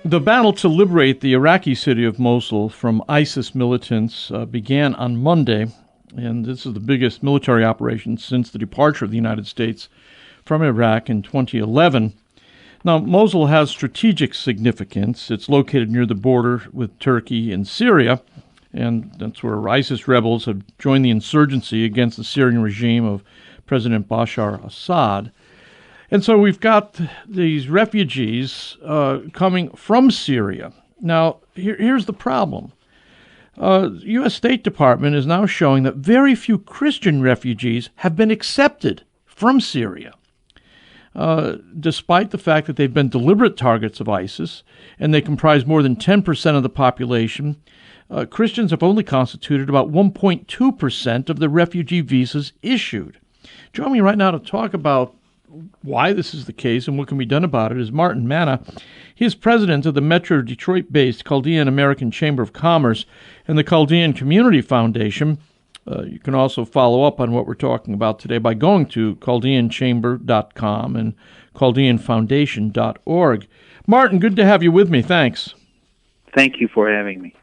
The battle to liberate the Iraqi city of Mosul from ISIS militants began on Monday, and this is the biggest military operation since the departure of the United States from Iraq in 2011. Now, Mosul has strategic significance. It's located near the border with Turkey and Syria, and that's where ISIS rebels have joined the insurgency against the Syrian regime of President Bashar al-Assad. And so we've got these refugees coming from Syria. Now, here's the problem. The U.S. State Department is now showing that very few Christian refugees have been accepted from Syria, despite the fact that they've been deliberate targets of ISIS, and they comprise more than 10% of the population. Christians have only constituted about 1.2% of the refugee visas issued. Joining me right now to talk about why this is the case and what can be done about it is Martin Manna. He is president of the Metro Detroit-based Chaldean American Chamber of Commerce and the Chaldean Community Foundation. You can also follow up on what we're talking about today by going to chaldeanchamber.com and chaldeanfoundation.org. Martin, good to have you with me. Thanks. Thank you for having me.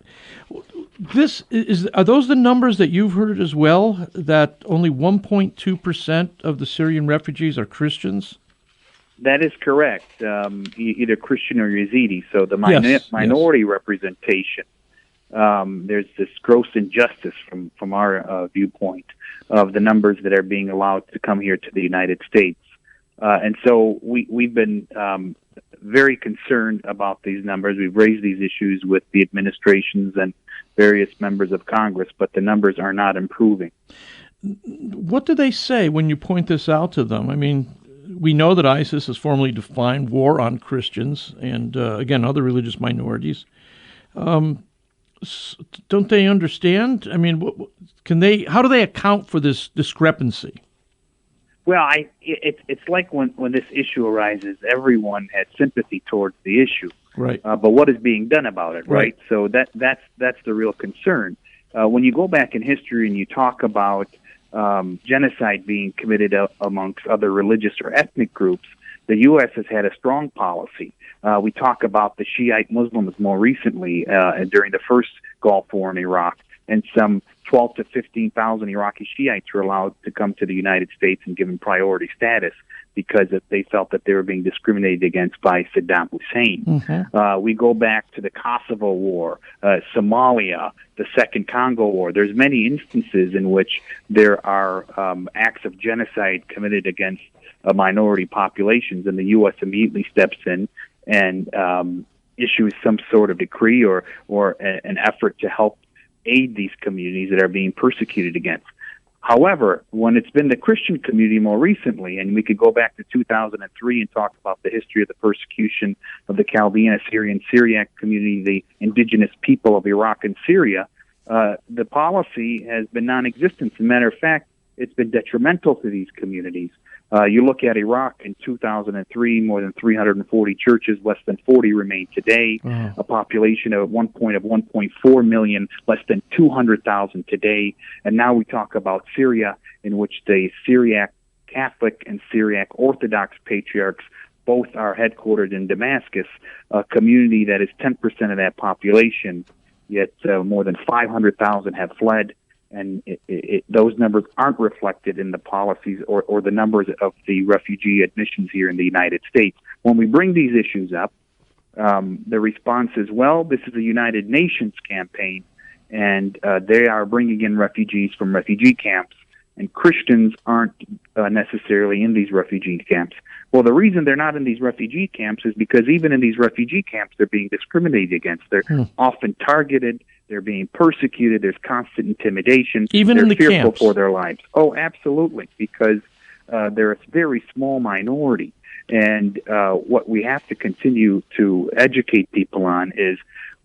Are those the numbers that you've heard as well, that only 1.2% of the Syrian refugees are Christians? That is correct, either Christian or Yazidi. So the minority representation, there's this gross injustice from our viewpoint of the numbers that are being allowed to come here to the United States. And so we've been very concerned about these numbers. We've raised these issues with the administrations and various members of Congress, but the numbers are not improving. What do they say when you point this out to them? I mean, we know that ISIS has formally defined war on Christians and, again, other religious minorities. Don't they understand? I mean, how do they account for this discrepancy? Well, it's like when this issue arises, everyone has sympathy towards the issue. Right. But what is being done about it, right? So that's the real concern. When you go back in history and you talk about genocide being committed amongst other religious or ethnic groups, the U.S. has had a strong policy. We talk about the Shiite Muslims more recently during the first Gulf War in Iraq, and some 12 to 15,000 Iraqi Shiites were allowed to come to the United States and given priority status because they felt that they were being discriminated against by Saddam Hussein. Mm-hmm. We go back to the Kosovo War, Somalia, the Second Congo War. There's many instances in which there are acts of genocide committed against minority populations, and the U.S. immediately steps in and issues some sort of decree or an effort to help aid these communities that are being persecuted against. However, when it's been the Christian community more recently, and we could go back to 2003 and talk about the history of the persecution of the Chaldean, Syrian, Syriac community, the indigenous people of Iraq and Syria, the policy has been non-existent. As a matter of fact, it's been detrimental to these communities. You look at Iraq in 2003, more than 340 churches, less than 40 remain today. A population at one point of 1.4 million, less than 200,000 today. And now we talk about Syria, in which the Syriac Catholic and Syriac Orthodox patriarchs both are headquartered in Damascus, a community that is 10% of that population, yet more than 500,000 have fled. And those numbers aren't reflected in the policies or the numbers of the refugee admissions here in the United States. When we bring these issues up, the response is, well, this is a United Nations campaign, and they are bringing in refugees from refugee camps, and Christians aren't necessarily in these refugee camps. Well, the reason they're not in these refugee camps is because even in these refugee camps, they're being discriminated against. They're often targeted. They're being persecuted. There's constant intimidation. Even they're in the fearful camps. for their lives. Oh, absolutely, because they're a very small minority. And what we have to continue to educate people on is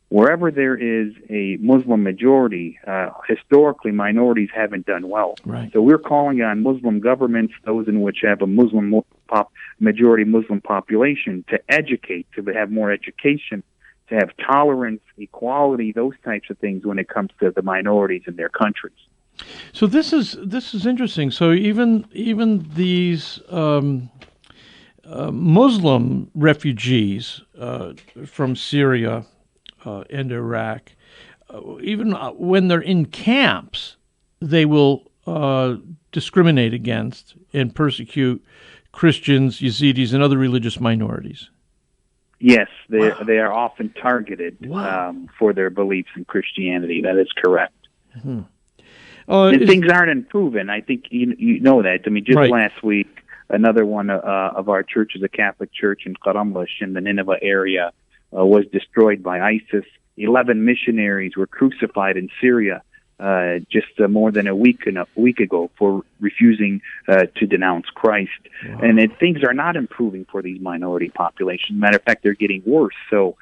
wherever there is a Muslim majority, historically minorities haven't done well. Right. So we're calling on Muslim governments, those in which have a majority Muslim population, to educate, to have more education, to have tolerance, equality, those types of things when it comes to the minorities in their countries. So this is interesting. So even these Muslim refugees from Syria and Iraq, even when they're in camps, they will discriminate against and persecute Christians, Yazidis, and other religious minorities. Yes, they are often targeted for their beliefs in Christianity. That is correct. Mm-hmm. And things aren't improving. I think you know that. I mean, just last week, another one of our churches, a Catholic church in Karamlash in the Nineveh area, was destroyed by ISIS. 11 missionaries were crucified in Syria just more than a week ago for refusing to denounce Christ. Wow. And things are not improving for these minority populations. Matter of fact, they're getting worse. So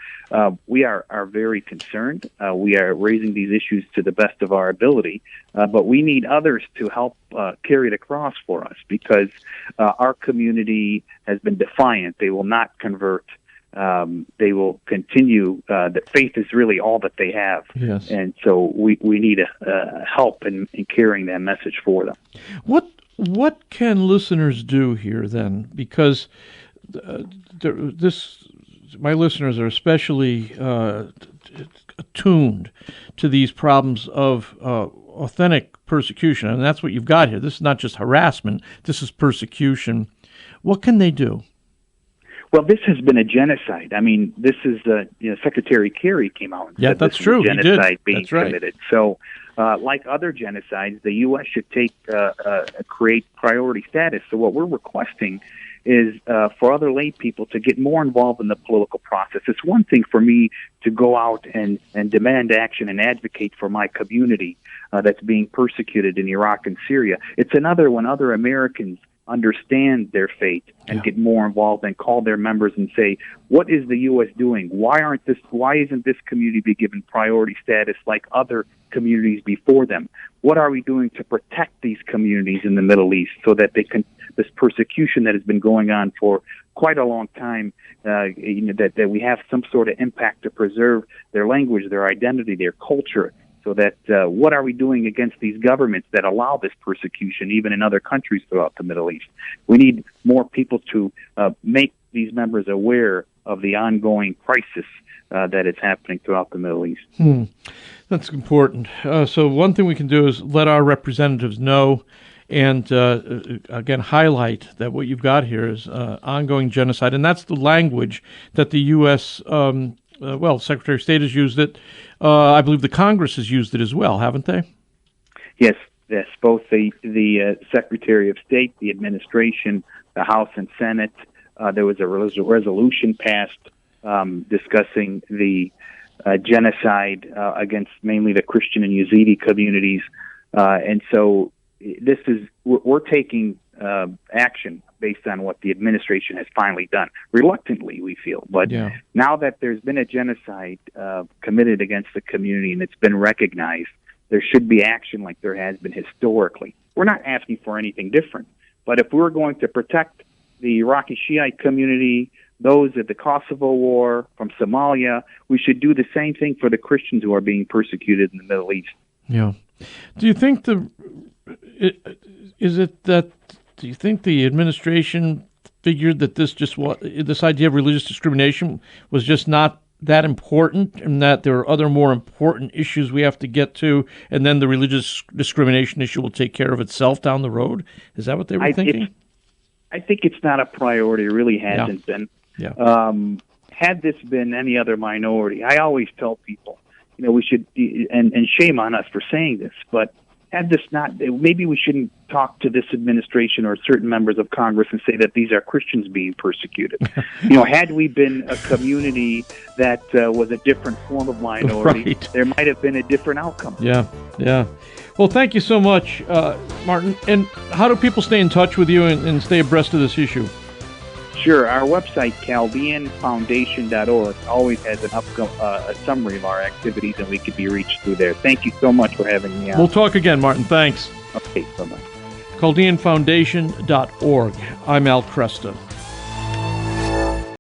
we are very concerned. We are raising these issues to the best of our ability, but we need others to help carry the cross for us, because our community has been defiant. They will not convert. They will continue. That faith is really all that they have, yes. And so we need help in carrying that message for them. What can listeners do here then? Because my listeners are especially attuned to these problems of authentic persecution, and that's what you've got here. This is not just harassment; this is persecution. What can they do? Well, this has been a genocide. I mean, this is Secretary Kerry came out and said that's this true. Is a genocide being that's right. committed. So, like other genocides, the U.S. should create priority status. So what we're requesting is for other lay people to get more involved in the political process. It's one thing for me to go out and demand action and advocate for my community that's being persecuted in Iraq and Syria. It's another when other Americans understand their fate and get more involved and call their members and say, what is the U.S. doing? Why isn't this community be given priority status like other communities before them? What are we doing to protect these communities in the Middle East so that this persecution that has been going on for quite a long time, that we have some sort of impact to preserve their language, their identity, their culture? So that what are we doing against these governments that allow this persecution, even in other countries throughout the Middle East? We need more people to make these members aware of the ongoing crisis that is happening throughout the Middle East. That's important. So one thing we can do is let our representatives know and, again, highlight that what you've got here is ongoing genocide. And that's the language that the U.S. Secretary of State has used it. I believe the Congress has used it as well, haven't they? Yes. Both the Secretary of State, the administration, the House and Senate. There was a resolution passed discussing the genocide against mainly the Christian and Yazidi communities. And so we're taking action based on what the administration has finally done. Reluctantly, we feel. But now that there's been a genocide committed against the community and it's been recognized, there should be action like there has been historically. We're not asking for anything different. But if we're going to protect the Iraqi Shiite community, those at the Kosovo War, from Somalia, we should do the same thing for the Christians who are being persecuted in the Middle East. Yeah. Do you think the administration figured that this idea of religious discrimination was just not that important, and that there are other more important issues we have to get to, and then the religious discrimination issue will take care of itself down the road? Is that what they were thinking? I think it's not a priority. It really hasn't been. Yeah. Had this been any other minority, I always tell people, we should, and shame on us for saying this, but had this not, maybe we shouldn't talk to this administration or certain members of Congress and say that these are Christians being persecuted. Had we been a community that was a different form of minority, there might have been a different outcome. Yeah. Well, thank you so much, Martin. And how do people stay in touch with you and stay abreast of this issue? Sure. Our website, chaldeanfoundation.org, always has a summary of our activities, and we can be reached through there. Thank you so much for having me on. We'll talk again, Martin. Thanks. Okay, bye-bye. chaldeanfoundation.org. I'm Al Kresta.